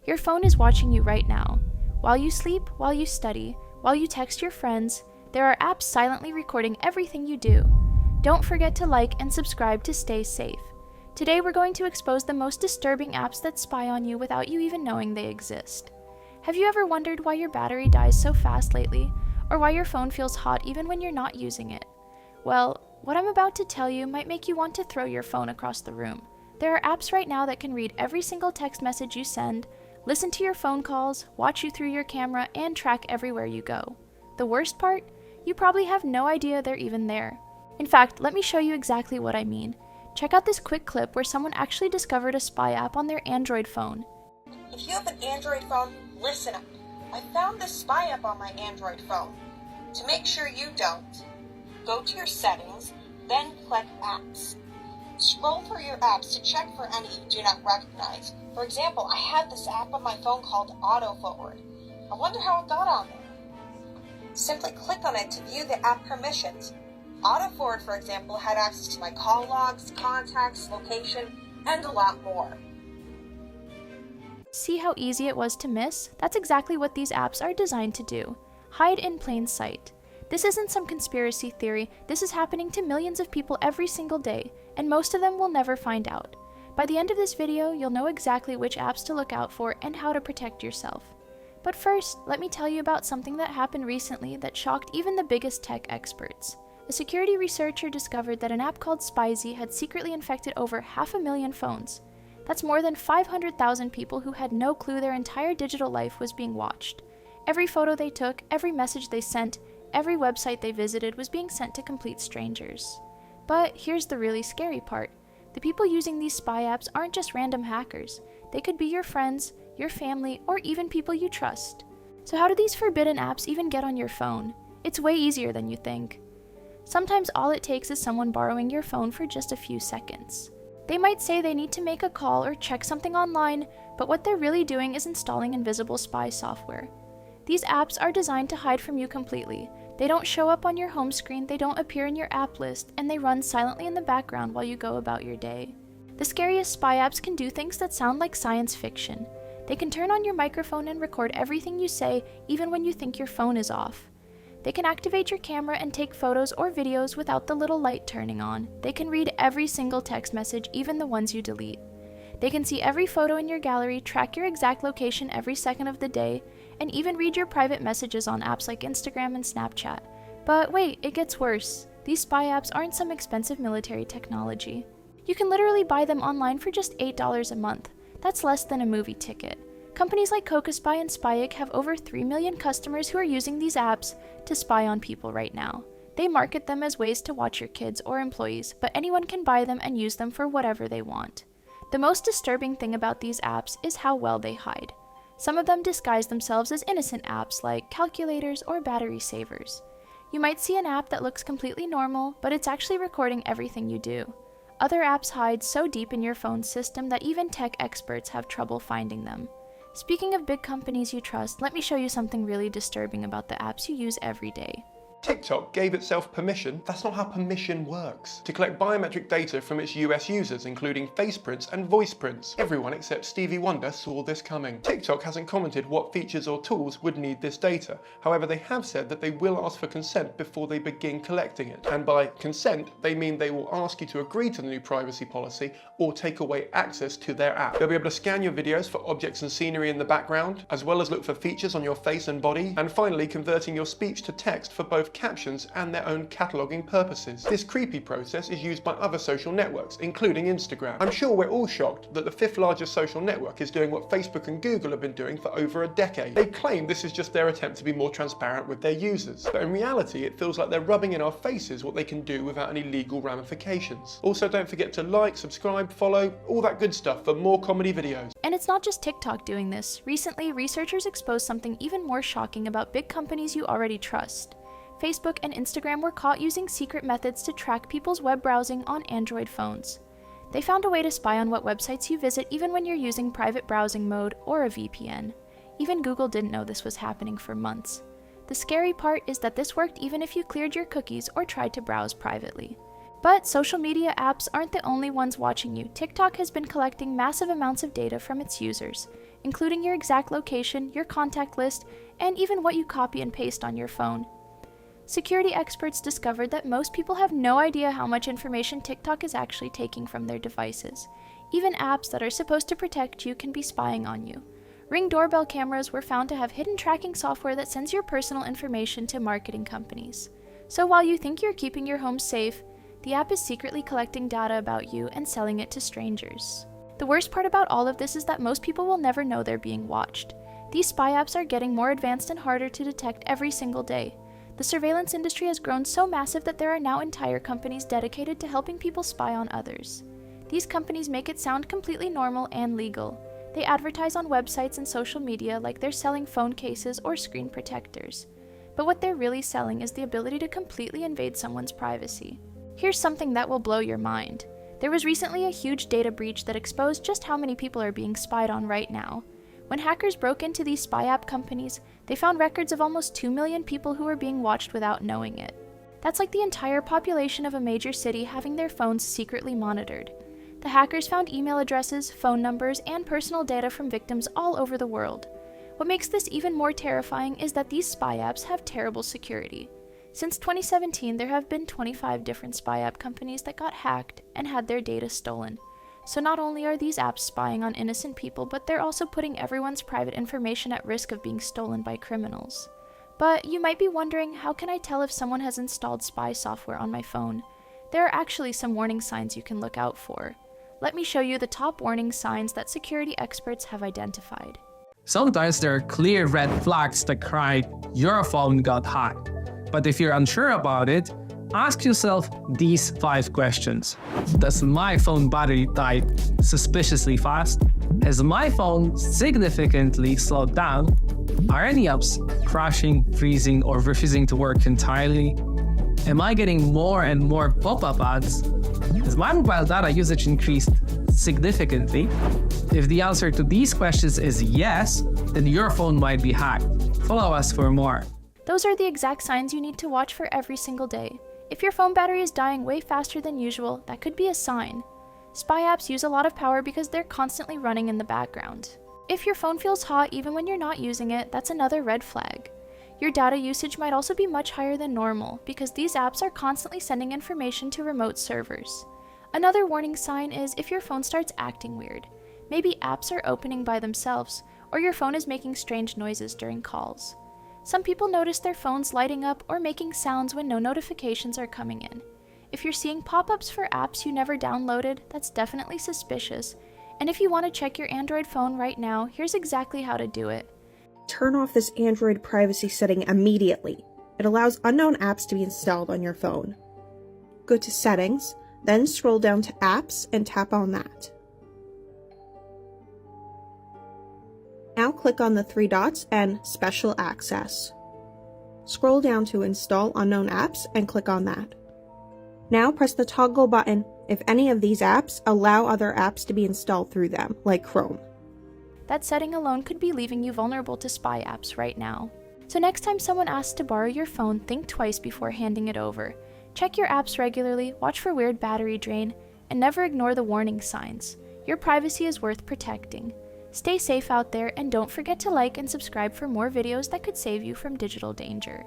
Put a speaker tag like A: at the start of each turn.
A: Your phone is watching you right now. While you sleep, while you study, while you text your friends, there are apps silently recording everything you do. Don't forget to like and subscribe to stay safe. Today we're going to expose the most disturbing apps that spy on you without you even knowing they exist. Have you ever wondered why your battery dies so fast lately, or why your phone feels hot even when you're not using it? Well, what I'm about to tell you might make you want to throw your phone across the room. There are apps right now that can read every single text message you send, listen to your phone calls, watch you through your camera, and track everywhere you go. The worst part? You probably have no idea they're even there. In fact, let me show you exactly what I mean. Check out this quick clip where someone actually discovered a spy app on their Android phone.
B: If you have an Android phone, listen up. I found this spy app on my Android phone. To make sure you don't, go to your settings, then click apps. Scroll through your apps to check for any you do not recognize. For example, I have this app on my phone called AutoForward. I wonder how it got on there. Simply click on it to view the app permissions. AutoForward, for example, had access to my call logs, contacts, location, and a lot more.
A: See how easy it was to miss? That's exactly what these apps are designed to do. Hide in plain sight. This isn't some conspiracy theory, this is happening to millions of people every single day, and most of them will never find out. By the end of this video, you'll know exactly which apps to look out for and how to protect yourself. But first, let me tell you about something that happened recently that shocked even the biggest tech experts. A security researcher discovered that an app called Spyware had secretly infected over 500,000 phones. That's more than 500,000 people who had no clue their entire digital life was being watched. Every photo they took, every message they sent, every website they visited was being sent to complete strangers. But here's the really scary part. The people using these spy apps aren't just random hackers. They could be your friends, your family, or even people you trust. So how do these forbidden apps even get on your phone? It's way easier than you think. Sometimes all it takes is someone borrowing your phone for just a few seconds. They might say they need to make a call or check something online, but what they're really doing is installing invisible spy software. These apps are designed to hide from you completely. They don't show up on your home screen, they don't appear in your app list, and they run silently in the background while you go about your day. The scariest spy apps can do things that sound like science fiction. They can turn on your microphone and record everything you say, even when you think your phone is off. They can activate your camera and take photos or videos without the little light turning on. They can read every single text message, even the ones you delete. They can see every photo in your gallery, track your exact location every second of the day, and even read your private messages on apps like Instagram and Snapchat. But wait, it gets worse. These spy apps aren't some expensive military technology. You can literally buy them online for just $8 a month. That's less than a movie ticket. Companies like CocoSpy and Spyik have over 3 million customers who are using these apps to spy on people right now. They market them as ways to watch your kids or employees, but anyone can buy them and use them for whatever they want. The most disturbing thing about these apps is how well they hide. Some of them disguise themselves as innocent apps like calculators or battery savers. You might see an app that looks completely normal, but it's actually recording everything you do. Other apps hide so deep in your phone system that even tech experts have trouble finding them. Speaking of big companies you trust, let me show you something really disturbing about the apps you use every day.
C: TikTok gave itself permission, that's not how permission works, to collect biometric data from its US users, including face prints and voice prints. Everyone except Stevie Wonder saw this coming. TikTok hasn't commented what features or tools would need this data. However, they have said that they will ask for consent before they begin collecting it. And by consent, they mean they will ask you to agree to the new privacy policy or take away access to their app. They'll be able to scan your videos for objects and scenery in the background, as well as look for features on your face and body, and finally converting your speech to text for both captions and their own cataloging purposes. This creepy process is used by other social networks, including Instagram. I'm sure we're all shocked that the 5th largest social network is doing what Facebook and Google have been doing for over a decade. They claim this is just their attempt to be more transparent with their users, but in reality it feels like they're rubbing in our faces what they can do without any legal ramifications. Also, don't forget to like, subscribe, follow, all that good stuff for more comedy videos.
A: And it's not just TikTok doing this. Recently, researchers exposed something even more shocking about big companies you already trust. Facebook and Instagram were caught using secret methods to track people's web browsing on Android phones. They found a way to spy on what websites you visit even when you're using private browsing mode or a VPN. Even Google didn't know this was happening for months. The scary part is that this worked even if you cleared your cookies or tried to browse privately. But social media apps aren't the only ones watching you. TikTok has been collecting massive amounts of data from its users. including your exact location, your contact list, and even what you copy and paste on your phone. Security experts discovered that most people have no idea how much information TikTok is actually taking from their devices. Even apps that are supposed to protect you can be spying on you. Ring doorbell cameras were found to have hidden tracking software that sends your personal information to marketing companies. So while you think you're keeping your home safe, the app is secretly collecting data about you and selling it to strangers. The worst part about all of this is that most people will never know they're being watched. These spy apps are getting more advanced and harder to detect every single day. The surveillance industry has grown so massive that there are now entire companies dedicated to helping people spy on others. These companies make it sound completely normal and legal. They advertise on websites and social media like they're selling phone cases or screen protectors. But what they're really selling is the ability to completely invade someone's privacy. Here's something that will blow your mind. There was recently a huge data breach that exposed just how many people are being spied on right now. When hackers broke into these spy app companies, they found records of almost 2 million people who were being watched without knowing it. That's like the entire population of a major city having their phones secretly monitored. The hackers found email addresses, phone numbers, and personal data from victims all over the world. What makes this even more terrifying is that these spy apps have terrible security. Since 2017, there have been 25 different spy app companies that got hacked and had their data stolen. So not only are these apps spying on innocent people, but they're also putting everyone's private information at risk of being stolen by criminals. But you might be wondering, how can I tell if someone has installed spy software on my phone? There are actually some warning signs you can look out for. Let me show you the top warning signs that security experts have identified.
D: Sometimes there are clear red flags that cry, your phone got hacked. But if you're unsure about it, ask yourself these 5 questions. Does my phone battery die suspiciously fast? Has my phone significantly slowed down? Are any apps crashing, freezing, or refusing to work entirely? Am I getting more and more pop-up ads? Has my mobile data usage increased significantly? If the answer to these questions is yes, then your phone might be hacked. Follow us for more.
A: Those are the exact signs you need to watch for every single day. If your phone battery is dying way faster than usual, that could be a sign. Spy apps use a lot of power because they're constantly running in the background. If your phone feels hot even when you're not using it, that's another red flag. Your data usage might also be much higher than normal because these apps are constantly sending information to remote servers. Another warning sign is if your phone starts acting weird. Maybe apps are opening by themselves, or your phone is making strange noises during calls. Some people notice their phones lighting up or making sounds when no notifications are coming in. If you're seeing pop-ups for apps you never downloaded, that's definitely suspicious. And if you want to check your Android phone right now, here's exactly how to do it.
E: Turn off this Android privacy setting immediately. It allows unknown apps to be installed on your phone. Go to Settings, then scroll down to Apps and tap on that. Now click on the 3 dots and Special Access. Scroll down to Install Unknown Apps and click on that. Now press the toggle button if any of these apps allow other apps to be installed through them, like Chrome.
A: That setting alone could be leaving you vulnerable to spy apps right now. So next time someone asks to borrow your phone, think twice before handing it over. Check your apps regularly, watch for weird battery drain, and never ignore the warning signs. Your privacy is worth protecting. Stay safe out there, and don't forget to like and subscribe for more videos that could save you from digital danger.